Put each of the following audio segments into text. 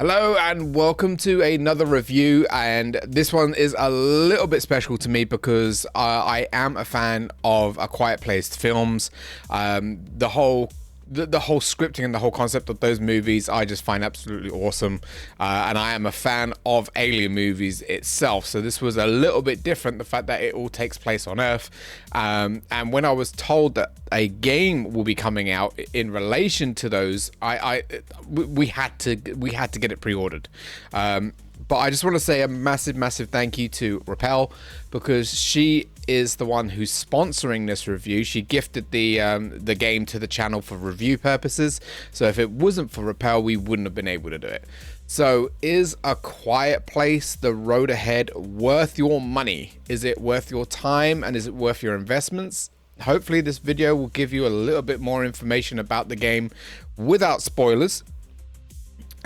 Hello and welcome to another review, and this one is a little bit special to me because I am a fan of A Quiet Place films. The whole scripting and the whole concept of those movies I just find absolutely awesome, and I am a fan of Alien movies itself, so this was a little bit different, the fact that it all takes place on Earth. And when I was told that a game will be coming out in relation to those, we had to get it pre-ordered. But I just want to say a massive thank you to Wrapel, because she is the one who's sponsoring this review. She gifted the game to the channel for review purposes. So if it wasn't for Wrapel, we wouldn't have been able to do it. So is A Quiet Place, the road ahead, worth your money? Is it worth your time, and is it worth your investments? Hopefully this video will give you a little bit more information about the game without spoilers.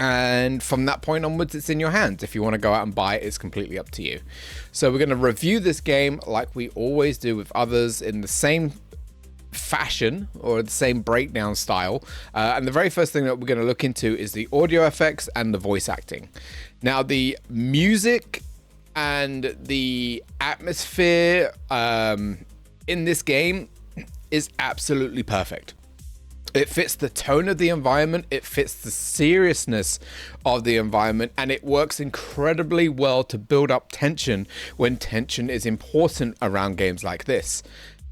And from that point onwards, it's in your hands. If you want to go out and buy it, it's completely up to you. So we're going to review this game like we always do with others, in the same fashion or the same breakdown style. And the very first thing that we're going to look into is the audio effects and the voice acting. Now, the music and the atmosphere in this game is absolutely perfect. It fits the tone of the environment, it fits the seriousness of the environment, and it works incredibly well to build up tension when tension is important around games like this.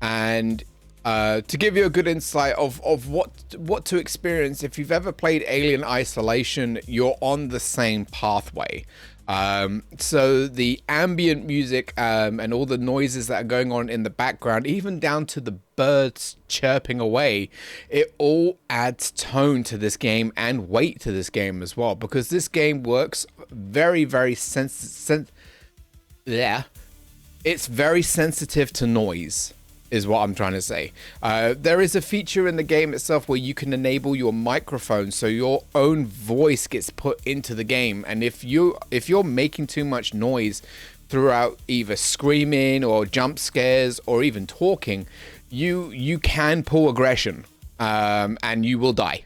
And to give you a good insight of what to experience, if you've ever played Alien Isolation, you're on the same pathway. So the ambient music and all the noises that are going on in the background, even down to the birds chirping away, it all adds tone to this game and weight to this game as well, because this game works very it's very sensitive to noise, is what I'm trying to say. There is a feature in the game itself where you can enable your microphone so your own voice gets put into the game, and if you're making too much noise throughout either screaming or jump scares or even talking, you can pull aggression, and you will die.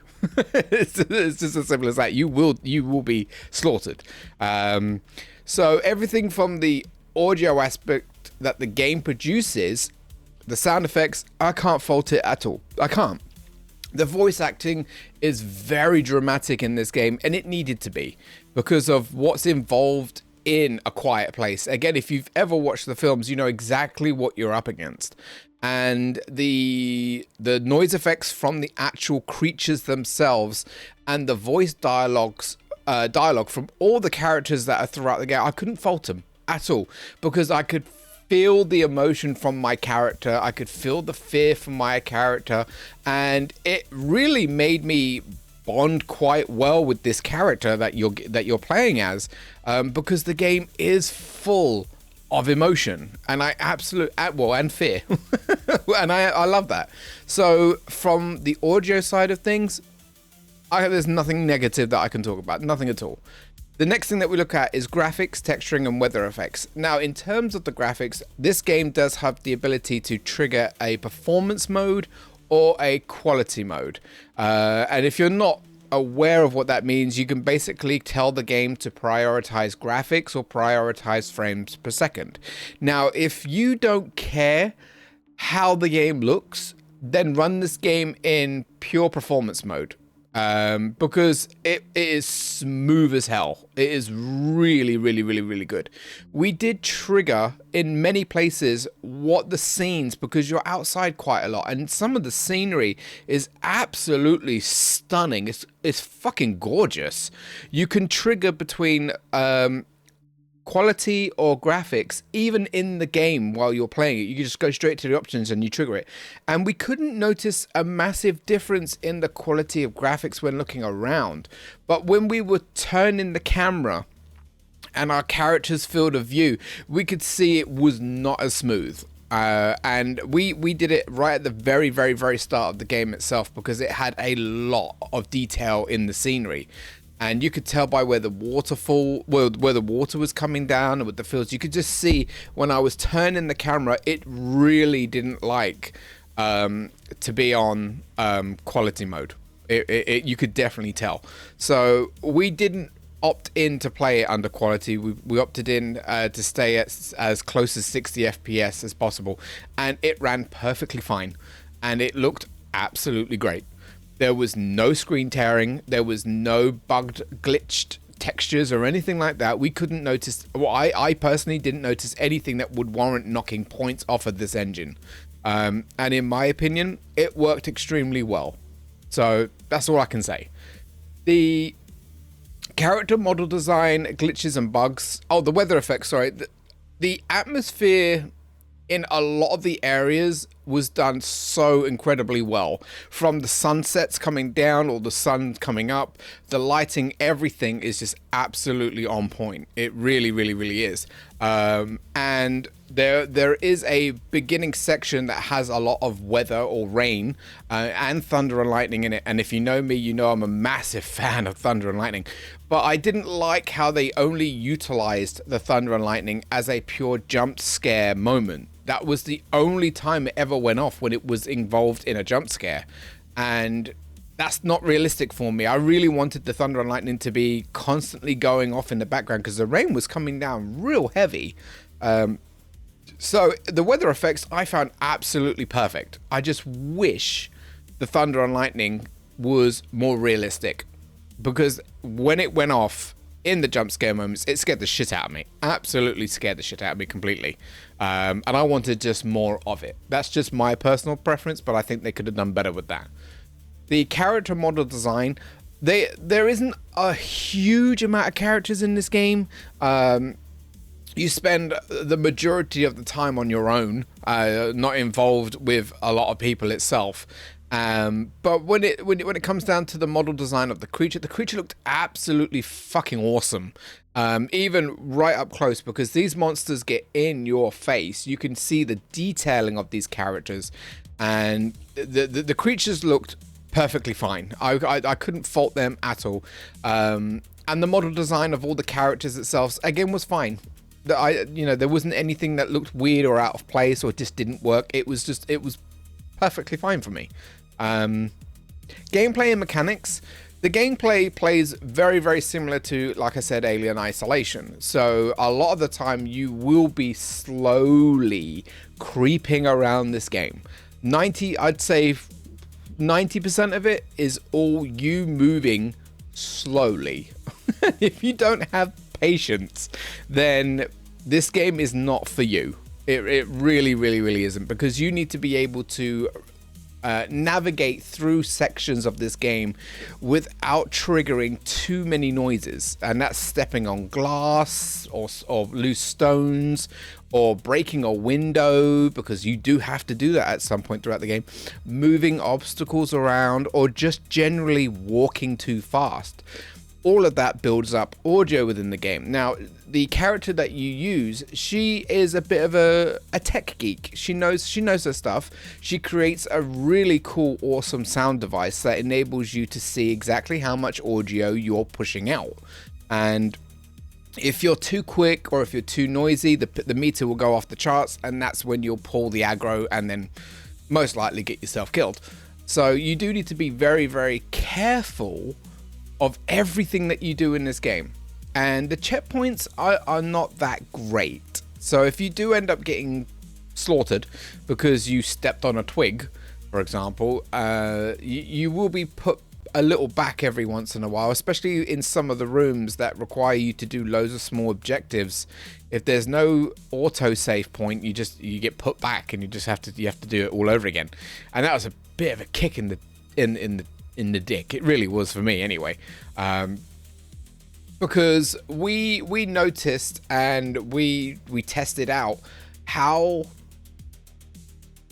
It's just as simple as that. You will be slaughtered. So everything from the audio aspect that the game produces, the sound effects, I can't fault it at all. I can't. The voice acting is very dramatic in this game, and it needed to be because of what's involved in A Quiet Place. Again, if you've ever watched the films, you know exactly what you're up against. And the noise effects from the actual creatures themselves and the voice dialogue from all the characters that are throughout the game, I couldn't fault them at all, because I could feel the emotion from my character, I could feel the fear from my character, and it really made me bond quite well with this character that you're playing as, because the game is full of emotion, and and fear. And I love that. So from the audio side of things, there's nothing negative that I can talk about, nothing at all. The next thing that we look at is graphics, texturing, and weather effects. Now, in terms of the graphics, this game does have the ability to trigger a performance mode or a quality mode. And if you're not aware of what that means, you can basically tell the game to prioritize graphics or prioritize frames per second. Now, if you don't care how the game looks, then run this game in pure performance mode. Because it is smooth as hell. It is really good. We did trigger in many places what the scenes, because you're outside quite a lot, and some of the scenery is absolutely stunning. It's fucking gorgeous. You can trigger between quality or graphics even in the game while you're playing it. You can just go straight to the options and you trigger it, and we couldn't notice a massive difference in the quality of graphics when looking around, but when we were turning the camera and our character's field of view, we could see it was not as smooth. And we did it right at the very start of the game itself, because it had a lot of detail in the scenery. And you could tell by where the where the water was coming down and with the fields. You could just see when I was turning the camera, it really didn't like to be on quality mode. You could definitely tell. So we didn't opt in to play it under quality. We opted in to stay at as close as 60 FPS as possible, and it ran perfectly fine, and it looked absolutely great. There was no screen tearing, there was no bugged, glitched textures or anything like that. We couldn't notice, well, I personally didn't notice anything that would warrant knocking points off of this engine. And in my opinion, it worked extremely well. So that's all I can say. The character model design, glitches and bugs. Oh, the weather effects, sorry. The atmosphere in a lot of the areas was done so incredibly well. From the sunsets coming down or the sun coming up, the lighting, everything is just absolutely on point. It really, really, really is. And there is a beginning section that has a lot of weather or rain and thunder and lightning in it. And if you know me, you know I'm a massive fan of thunder and lightning. But I didn't like how they only utilized the thunder and lightning as a pure jump scare moment. That was the only time it ever went off, when it was involved in a jump scare. And that's not realistic for me. I really wanted the thunder and lightning to be constantly going off in the background because the rain was coming down real heavy. So the weather effects I found absolutely perfect. I just wish the thunder and lightning was more realistic, because when it went off in the jump scare moments, it scared the shit out of me. Absolutely scared the shit out of me completely. And I wanted just more of it. That's just my personal preference, but I think they could have done better with that. The character model design, there isn't a huge amount of characters in this game. You spend the majority of the time on your own, not involved with a lot of people itself. But when it comes down to the model design of the creature looked absolutely fucking awesome. Even right up close, because these monsters get in your face. You can see the detailing of these characters, and the creatures looked perfectly fine. I couldn't fault them at all. And the model design of all the characters itself, again, was fine. There wasn't anything that looked weird or out of place or just didn't work. It was perfectly fine for me. Gameplay and mechanics. The gameplay plays very, very similar to, like I said, Alien Isolation. So a lot of the time you will be slowly creeping around this game. I'd say 90% of it is all you moving slowly. If you don't have patience, then this game is not for you. It really, really, really isn't, because you need to be able to navigate through sections of this game without triggering too many noises, and that's stepping on glass or loose stones or breaking a window, because you do have to do that at some point throughout the game, moving obstacles around, or just generally walking too fast. All of that builds up audio within the game. Now, the character that you use, she is a bit of a tech geek. She knows her stuff. She creates a really cool, awesome sound device that enables you to see exactly how much audio you're pushing out. And if you're too quick or if you're too noisy, the meter will go off the charts, and that's when you'll pull the aggro and then most likely get yourself killed. So you do need to be very, very careful of everything that you do in this game. And the checkpoints are not that great. So if you do end up getting slaughtered because you stepped on a twig, for example, you will be put a little back every once in a while, especially in some of the rooms that require you to do loads of small objectives. If there's no auto save point, you get put back, and you have to do it all over again. And that was a bit of a kick in the dick. It really was for me anyway, because we noticed and we tested out how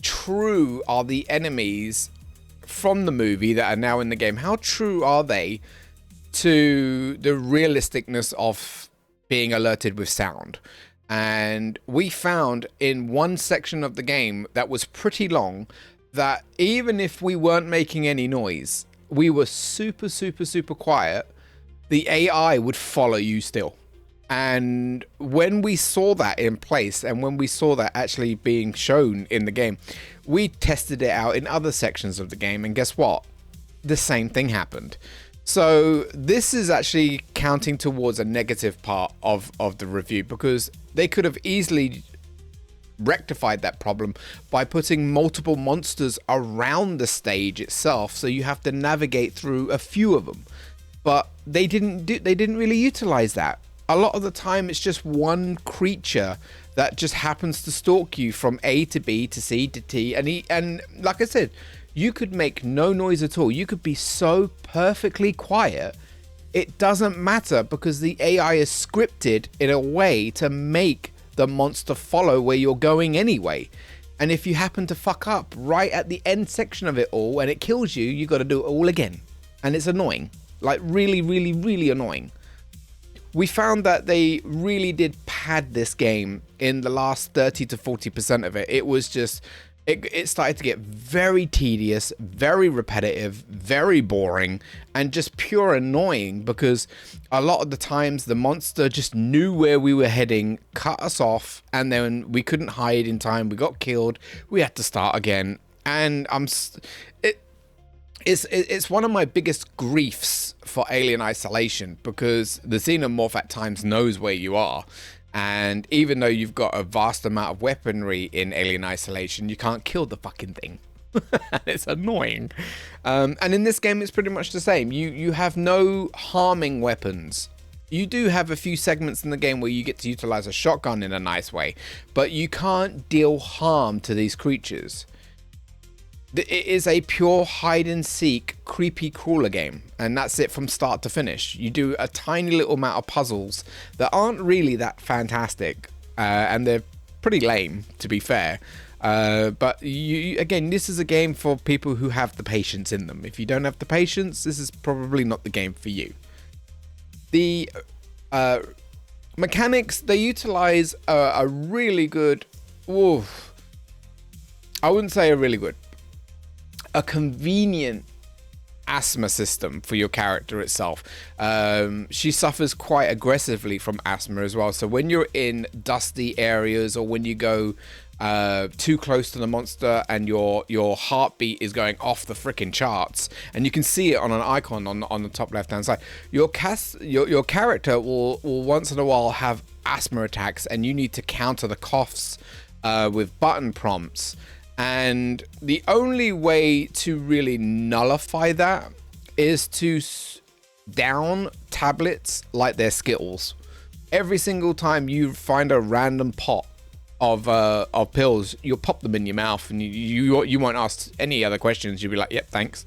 true are the enemies from the movie that are now in the game. How true are they to the realisticness of being alerted with sound? And we found in one section of the game that was pretty long that even if we weren't making any noise, we were super, super, super quiet, the AI would follow you still. And when we saw that in place, and when we saw that actually being shown in the game, we tested it out in other sections of the game, and guess what? The same thing happened. So this is actually counting towards a negative part of the review, because they could have easily rectified that problem by putting multiple monsters around the stage itself, so you have to navigate through a few of them. But they didn't really utilize that. A lot of the time it's just one creature that just happens to stalk you from A to B to C to T, and like I said, you could make no noise at all. You could be so perfectly quiet, it doesn't matter, because the AI is scripted in a way to make the monster follow where you're going anyway. And if you happen to fuck up right at the end section of it all and it kills you, you got to do it all again. And it's annoying, like really, really, really annoying. We found that they really did pad this game in the last 30 to 40% of it. It was just, it started to get very tedious, very repetitive, very boring, and just pure annoying, because a lot of the times the monster just knew where we were heading, cut us off, and then we couldn't hide in time. We got killed. We had to start again. And it's one of my biggest griefs for Alien Isolation, because the xenomorph at times knows where you are. And even though you've got a vast amount of weaponry in Alien Isolation, you can't kill the fucking thing. It's annoying. And in this game, it's pretty much the same. You have no harming weapons. You do have a few segments in the game where you get to utilize a shotgun in a nice way, but you can't deal harm to these creatures. It is a pure hide and seek creepy crawler game, and that's it from start to finish. You do a tiny little amount of puzzles that aren't really that fantastic, and they're pretty lame, to be fair. But again, this is a game for people who have the patience in them. If you don't have the patience, this is probably not the game for you. The mechanics, they utilize a really good, I wouldn't say a really good, a convenient asthma system for your character itself. She suffers quite aggressively from asthma as well, so when you're in dusty areas, or when you go too close to the monster and your heartbeat is going off the freaking charts, and you can see it on an icon on the top left hand side, your character will once in a while have asthma attacks, and you need to counter the coughs with button prompts. And the only way to really nullify that is to down tablets like they're Skittles. Every single time you find a random pot of pills, you'll pop them in your mouth, and you won't ask any other questions. You'll be like, yep, thanks.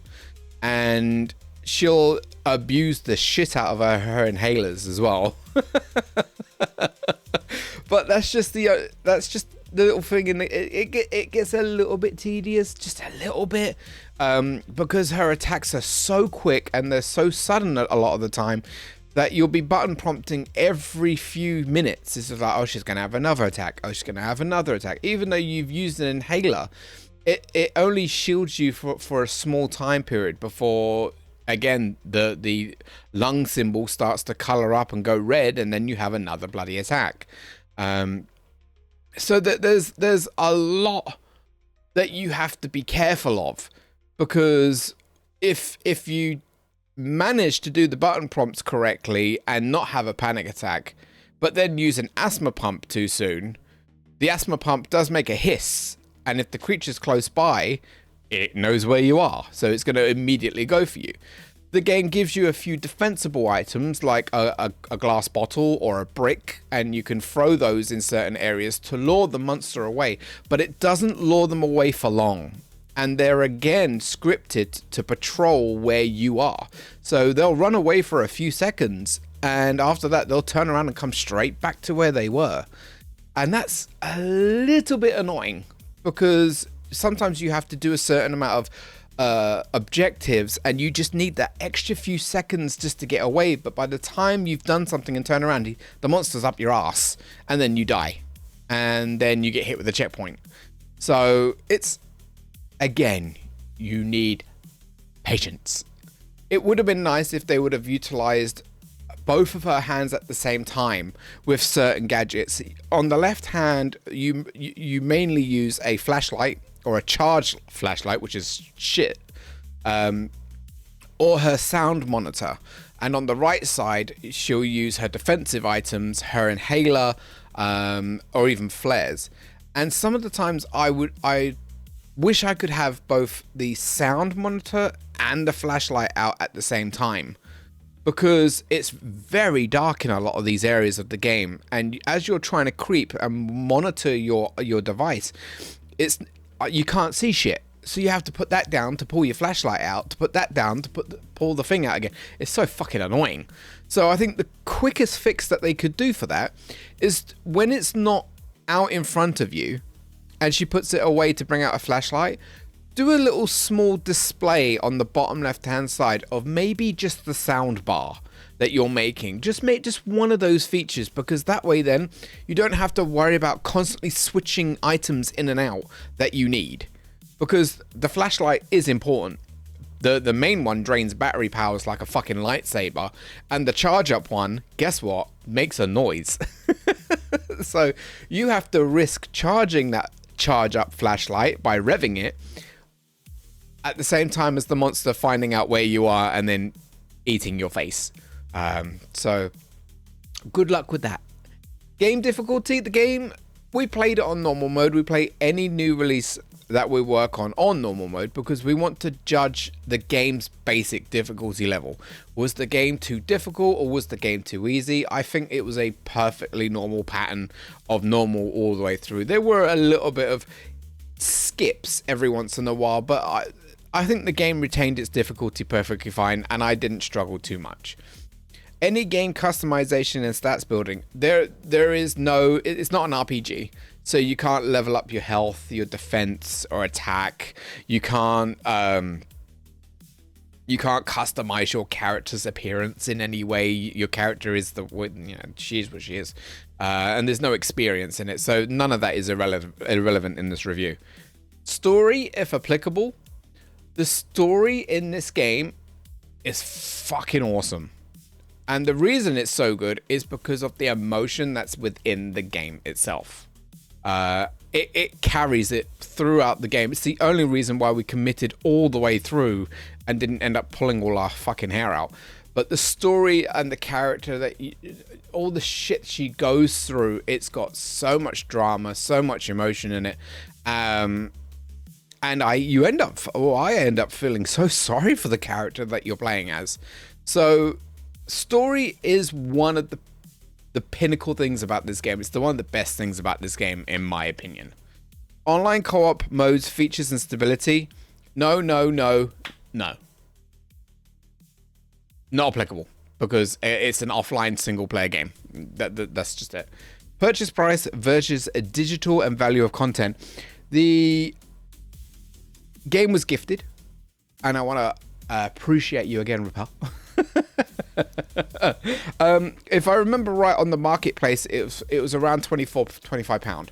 And she'll abuse the shit out of her inhalers as well. But that's just the little thing, and it gets a little bit tedious, just a little bit, because her attacks are so quick and they're so sudden a lot of the time that you'll be button prompting every few minutes. It's just like, oh, she's gonna have another attack, oh, she's gonna have another attack. Even though you've used an inhaler, it only shields you for a small time period before, again, the lung symbol starts to color up and go red, and then you have another bloody attack. So that there's a lot that you have to be careful of, because if you manage to do the button prompts correctly and not have a panic attack, but then use an asthma pump too soon, the asthma pump does make a hiss, and if the creature's close by, it knows where you are, so it's going to immediately go for you. The game gives you a few defensible items like a glass bottle or a brick, and you can throw those in certain areas to lure the monster away, but it doesn't lure them away for long. And they're again scripted to patrol where you are. So they'll run away for a few seconds, and after that they'll turn around and come straight back to where they were. And that's a little bit annoying, because sometimes you have to do a certain amount of objectives, and you just need that extra few seconds just to get away, but by the time you've done something and turn around, the monster's up your ass, and then you die, and then you get hit with a checkpoint. So it's, again, you need patience. It would have been nice if they would have utilized both of her hands at the same time with certain gadgets. On the left hand, you mainly use a flashlight, or a charged flashlight, which is shit, or her sound monitor. And on the right side, she'll use her defensive items, her inhaler, or even flares. And some of the times I wish I could have both the sound monitor and the flashlight out at the same time, because it's very dark in a lot of these areas of the game, and as you're trying to creep and monitor your device, you can't see shit. So you have to put that down to pull your flashlight out, to put that down to pull the thing out again. It's so fucking annoying. So I think the quickest fix that they could do for that is when it's not out in front of you and she puts it away to bring out a flashlight, do a little small display on the bottom left hand side of maybe just the sound bar that you're making. Just make just one of those features, because that way then you don't have to worry about constantly switching items in and out that you need. Because the flashlight is important. The main one drains battery powers like a fucking lightsaber, and the charge up one, guess what, makes a noise. So you have to risk charging that charge up flashlight by revving it at the same time as the monster finding out where you are and then eating your face. So good luck with that. Game difficulty, the game, we played it on normal mode. We play any new release that we work on normal mode because we want to judge the game's basic difficulty level. Was the game too difficult or was the game too easy? I think it was a perfectly normal pattern of normal all the way through. There were a little bit of skips every once in a while, but I think the game retained its difficulty perfectly fine, and I didn't struggle too much. Any game customization and stats building, there is no, it's not an RPG, so you can't level up your health, your defense, or attack. You can't customize your character's appearance in any way. Your character is she is what she is, and there's no experience in it, so none of that is irrelevant in this review. Story, if applicable, the story in this game is fucking awesome. And the reason it's so good is because of the emotion that's within the game itself. It carries it throughout the game. It's the only reason why we committed all the way through and didn't end up pulling all our fucking hair out. But the story and the character, all the shit she goes through, it's got so much drama, so much emotion in it. And I end up feeling so sorry for the character that you're playing as. So story is one of the pinnacle things about this game. It's one of the best things about this game, in my opinion. Online co-op modes, features, and stability. No. Not applicable, because it's an offline single-player game. That's just it. Purchase price versus a digital and value of content. The game was gifted, and I want to appreciate you again, Wrapel. If I remember right, on the marketplace it was around £25.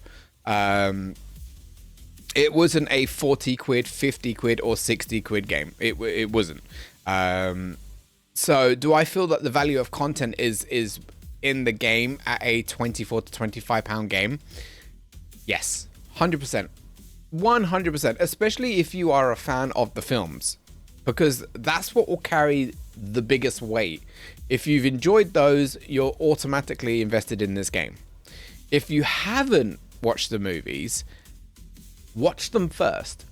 It wasn't a 40 quid, 50 quid or 60 quid game. It wasn't. So do I feel that the value of content is in the game at a 24 to 25 pound game? Yes, 100%. 100%, especially if you are a fan of the films, because that's what will carry the biggest weight. If you've enjoyed those, you're automatically invested in this game. If you haven't watched the movies, watch them first.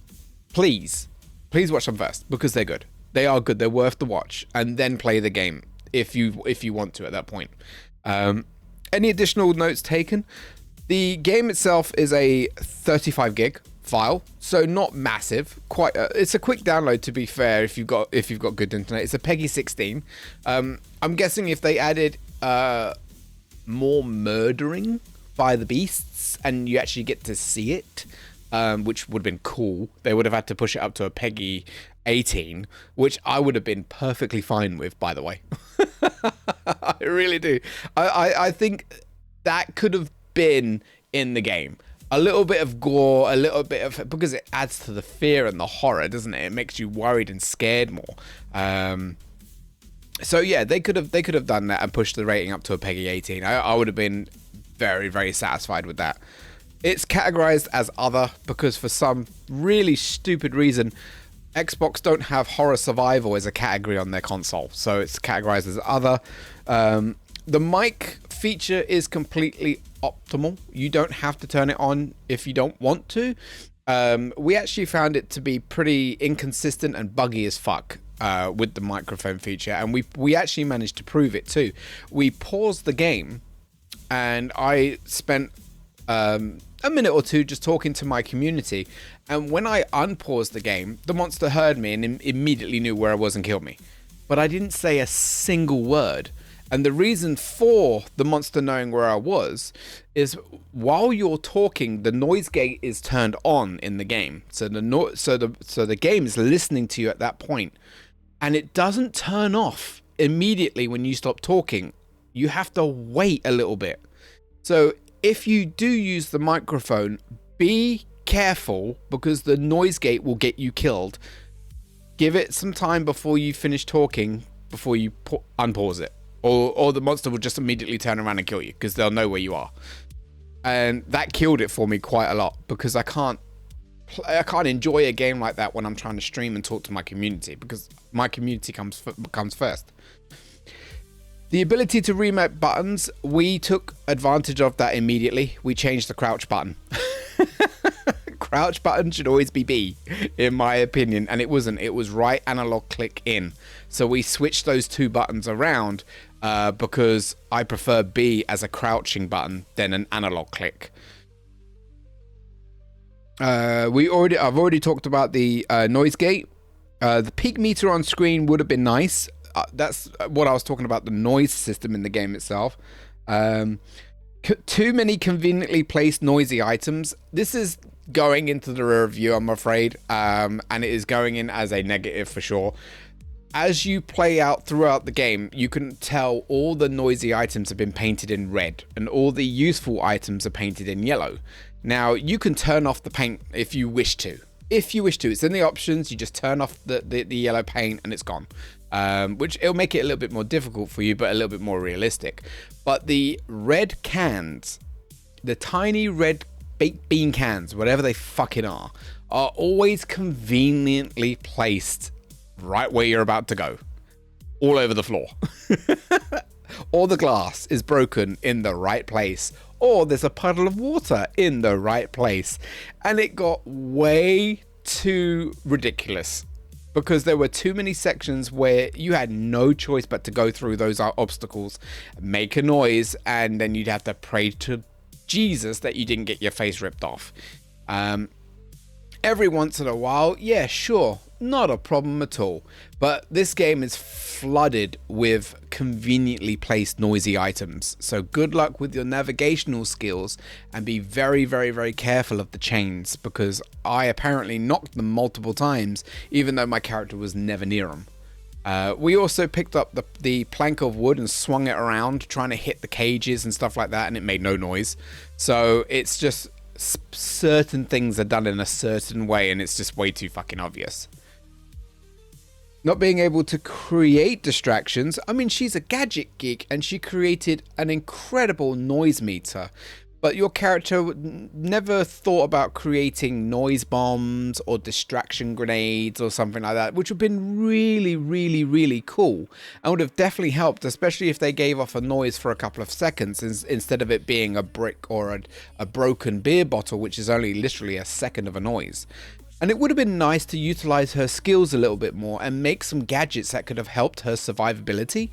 Please watch them first, because they're good. They are good. They're worth the watch, and then play the game if you want to at that point. Any additional notes taken? The game itself is a 35 gig file, so not massive. It's a quick download, to be fair, if you've got good internet. It's a PEGI 16. I'm guessing if they added more murdering by the beasts and you actually get to see it, which would have been cool, they would have had to push it up to a PEGI 18, which I would have been perfectly fine with, by the way. I really do. I think that could have been in the game. A little bit of gore, a little bit of, because it adds to the fear and the horror, doesn't it? It makes you worried and scared more. So yeah, they could have done that and pushed the rating up to a PEGI 18. I would have been very, very satisfied with that. It's categorized as other because for some really stupid reason, Xbox don't have horror survival as a category on their console, so it's categorized as other. The mic feature is completely optimal. You don't have to turn it on if you don't want to. We actually found it to be pretty inconsistent and buggy as fuck with the microphone feature, and we actually managed to prove it too. We paused the game, and I spent a minute or two just talking to my community, and when I unpaused the game, the monster heard me and immediately knew where I was and killed me. But I didn't say a single word. And the reason for the monster knowing where I was is while you're talking, the noise gate is turned on in the game. So the game is listening to you at that point, and it doesn't turn off immediately when you stop talking. You have to wait a little bit. So if you do use the microphone, be careful, because the noise gate will get you killed. Give it some time before you finish talking, before you unpause it. Or the monster will just immediately turn around and kill you, because they'll know where you are. And that killed it for me quite a lot, because I can't enjoy a game like that when I'm trying to stream and talk to my community, because my community comes first. The ability to remap buttons, we took advantage of that immediately. We changed the crouch button. Crouch button should always be B, in my opinion, and it wasn't. It was right analog click in. So we switched those two buttons around because I prefer B as a crouching button than an analog click. I've already talked about the noise gate. The peak meter on screen would have been nice. That's what I was talking about, the noise system in the game itself. Too many conveniently placed noisy items. This is going into the review, I'm afraid, and it is going in as a negative for sure. As you play out throughout the game, you can tell all the noisy items have been painted in red, and all the useful items are painted in yellow. Now, you can turn off the paint if you wish to. If you wish to, it's in the options. You just turn off the yellow paint and it's gone. Which it'll make it a little bit more difficult for you, but a little bit more realistic. But the red cans, the tiny red baked bean cans, whatever they fucking are always conveniently placed right where you're about to go, all over the floor. Or the glass is broken in the right place, or there's a puddle of water in the right place. And it got way too ridiculous, because there were too many sections where you had no choice but to go through those obstacles, make a noise, and then you'd have to pray to Jesus that you didn't get your face ripped off. Every once in a while, yeah, sure, not a problem at all. But this game is flooded with conveniently placed noisy items. So good luck with your navigational skills, and be very, very, very careful of the chains, because I apparently knocked them multiple times, even though my character was never near them. We also picked up the plank of wood and swung it around, trying to hit the cages and stuff like that, and it made no noise. So it's just certain things are done in a certain way, and it's just way too fucking obvious. Not being able to create distractions. I mean, she's a gadget geek, and she created an incredible noise meter. But your character never thought about creating noise bombs or distraction grenades or something like that, which would have been really, really, really cool, and would have definitely helped, especially if they gave off a noise for a couple of seconds instead of it being a brick or a broken beer bottle, which is only literally a second of a noise. And it would have been nice to utilize her skills a little bit more and make some gadgets that could have helped her survivability.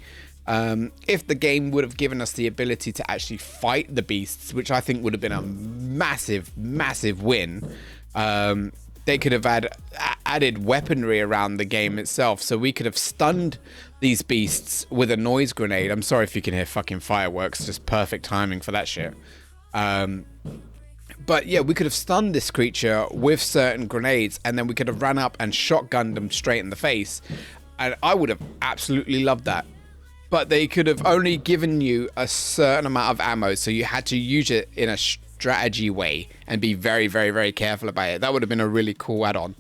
If the game would have given us the ability to actually fight the beasts, which I think would have been a massive, massive win, they could have added weaponry around the game itself, so we could have stunned these beasts with a noise grenade. I'm sorry if you can hear fucking fireworks, just perfect timing for that shit. But yeah, we could have stunned this creature with certain grenades, and then we could have ran up and shotgunned them straight in the face, and I would have absolutely loved that. But they could have only given you a certain amount of ammo, so you had to use it in a strategy way and be very, very, very careful about it. That would have been a really cool add-on.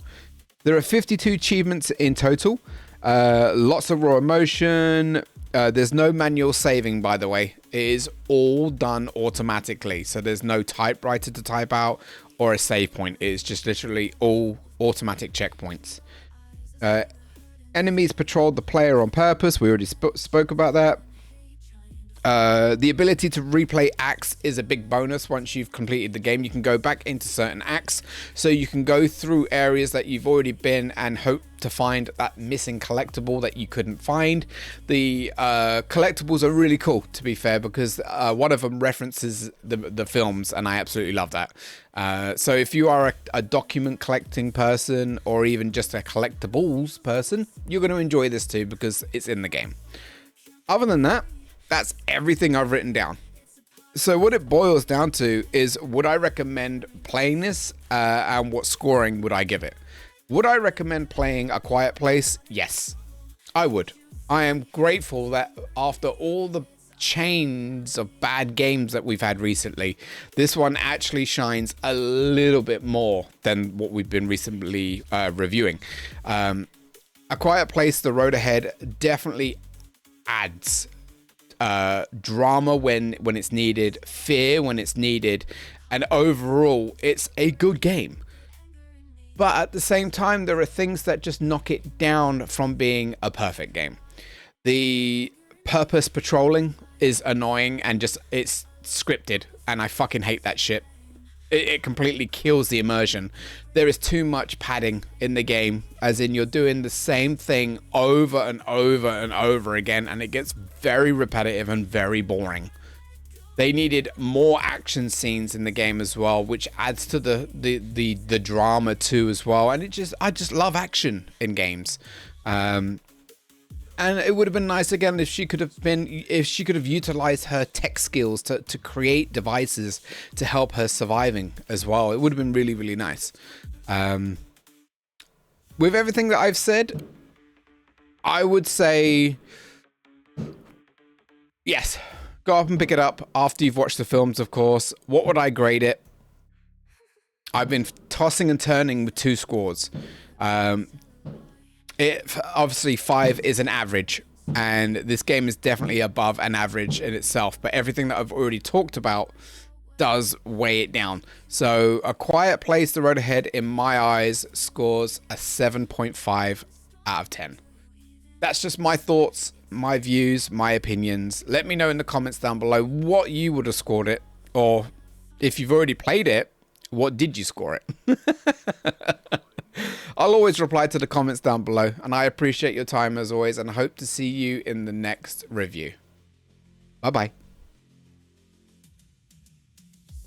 There are 52 achievements in total. Lots of raw emotion. There's no manual saving, by the way. It is all done automatically, so there's no typewriter to type out or a save point. It is just literally all automatic checkpoints. Enemies patrolled the player on purpose. We already spoke about that. The ability to replay acts is a big bonus. Once you've completed the game, you can go back into certain acts, so you can go through areas that you've already been and hope to find that missing collectible that you couldn't find. The collectibles are really cool, to be fair, because one of them references the films, and I absolutely love that. So if you are a document collecting person, or even just a collectibles person, you're going to enjoy this too, because it's in the game. Other than that, that's everything I've written down. So what it boils down to is, would I recommend playing this, and what scoring would I give it? Would I recommend playing A Quiet Place? Yes, I would. I am grateful that after all the chains of bad games that we've had recently, this one actually shines a little bit more than what we've been recently reviewing. A Quiet Place, The Road Ahead, definitely adds drama when it's needed, fear when it's needed, and overall it's a good game. But at the same time, there are things that just knock it down from being a perfect game. The purpose patrolling is annoying, and just it's scripted, and I fucking hate that shit. It completely kills the immersion. There is too much padding in the game, as in you're doing the same thing over and over and over again, and it gets very repetitive and very boring. They needed more action scenes in the game as well, which adds to the drama too as well. And I just love action in games. And it would have been nice again if she could have utilized her tech skills to create devices to help her surviving as well. It would have been really, really nice. With everything that I've said, I would say yes. Go up and pick it up after you've watched the films, of course. What would I grade it? I've been tossing and turning with two scores. Obviously 5 is an average, and this game is definitely above an average in itself, but everything that I've already talked about does weigh it down. So A Quiet Place, The Road Ahead, in my eyes, scores a 7.5 out of 10. That's just my thoughts, my views, my opinions. Let me know in the comments down below what you would have scored it, or if you've already played it, what did you score it? I'll always reply to the comments down below, and I appreciate your time as always, and hope to see you in the next review. Bye bye.